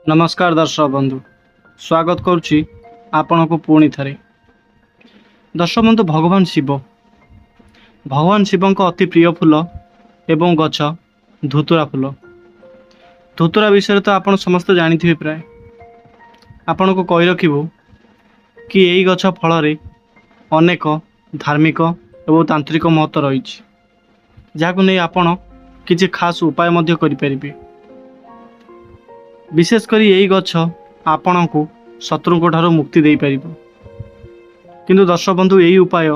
नमस्कार दर्शक बंधु, स्वागत करुच्ची आपण को पुणी थे। दर्शक बंधु, भगवान शिव को अति प्रिय फूल एवं गछ धुतुरा फूल। धुतुरा विषय तो आपण समस्त जानी प्राय। आपण को कही रखिबु कि यही गछ फल अनेक धार्मिक एवं तांत्रिक महत्व रही, जहाँ नहीं आपण किसी खास उपाय मध्य करि परिबे। विशेषकर यही गछ आपण को शत्रु ठारू मुक्ति दे पार। किंतु दर्शक बंधु, यही उपाय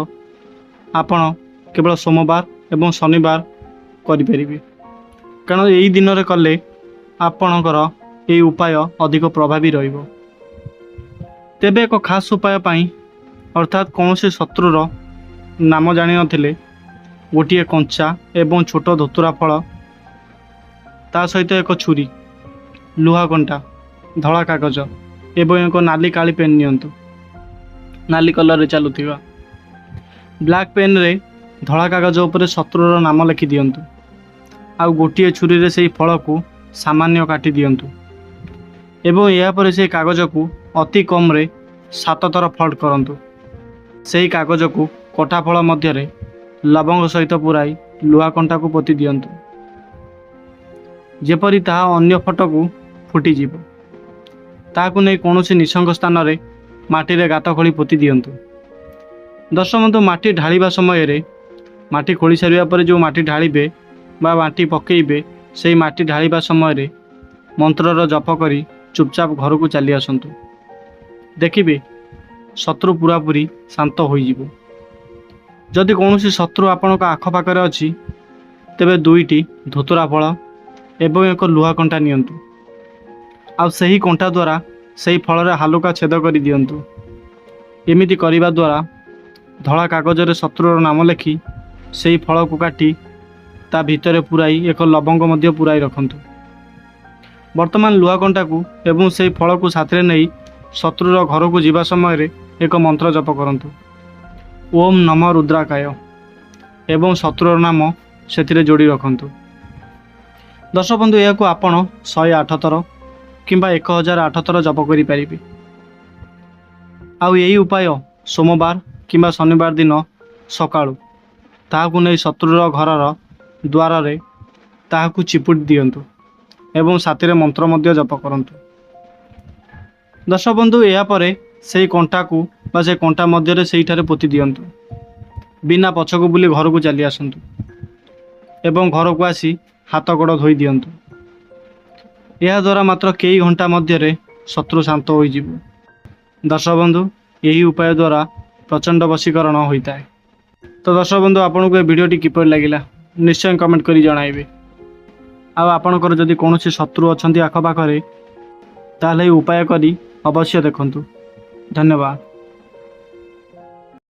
आपण केवल सोमवार एवं शनिवार करें, कारण यही दिन में कले आपणकर यही उपाय अधिक प्रभावी रहिबो। तेबे एक खास उपाय पाई, अर्थात कौन से शत्रुर नाम जानी नथिले गोटे कंचा एवं छोट धतुरा फल, ता सहित एक छुरी, लुहा कंटा, धला कागज एवं एक नाली काली पेन नियंतु। नाली कलर रे चलुथिबा ब्लैक पेन रे धला कागज उपर शत्रुर नाम लिखि दियंतु। आ गोटे छुरी रे सेही फल को सामान्य काटी दियंतु एवं या पर से कागज को अति कम रे 7 थर फोल्ड करंतु। सेही कागज को कटा फल मध्य रे लवंग सहित पुराई लुहा कंटा को पोती दियंतु, जेपरी ताहा अन्य फट को फुटी ताकू नहीं कौन निशंक स्थान रे माटी रे गात खोली पोती दियंतु। दर्शक बंधु, माटी ढालिबा समय रे माटी खोली सारिया पर जो माटी ढालिबे बा माटी पकेइबे, सेही माटी ढालिबा समय रे मंत्रर जप करी चुपचाप घर को चली आसंतु। देखिबे शत्रु पूरापूरी शांत हो जिवो। जदि कौन शत्रु आपण आखपाखरे अछि, तेबे 2टी धुतुरा फल एवं एक लुहा कंटा नियंतु। आ सही कंटा द्वारा सही फल हालुका छेद कर दियंतु। एमिति करिबा द्वारा धला कागज रे शत्रुर नाम लिखि सही फल को काटी ता भितरे पुराई एक लवंग मध्य पुराई रखंतु। वर्तमान लुहा कंटा को एवं सही फल को साथरे नहीं शत्रुर घर को जीवा समय रे एक मंत्र जप करंतु, ओम नमः रुद्राकाय, एवं शत्रुर नाम सेथिरे जोड़ी रखंतु। दर्शक बंधु, यह को आपण 108 थर किंबा 1008 थर जप करि परिबे। आउ यही उपाय सोमवार किंबा शनिवार दिन सकाळु ताहाकु नै शत्रुर घरर द्वार रे ताहाकु चिपुट दियंतु एवं साथी रे मंत्र मध्य जप करंतु। दर्शक बंधु, या परे सेही कंटा को बा से कंटा मध्य रे सेही ठारे पोती दियंतु। बिना पछकु बुली घर को चली आसंतु एवं घर को आसी हाथ गोड़ धोई दियंतु। यह द्वारा मात्र कई घंटा मध्य रे शत्रु शांत हो जिवो। दर्शक बंधु, यही उपाय द्वारा प्रचंड वशीकरण होता है। तो दर्शक बंधु, आपन को वीडियोटी किपर लागिला निश्चय कमेंट करी जणाइबे। आ आपनकर जदि कोनोसी शत्रु अछंती आखपाखरे, ताले उपाय करी अवश्य देखंतु। धन्यवाद।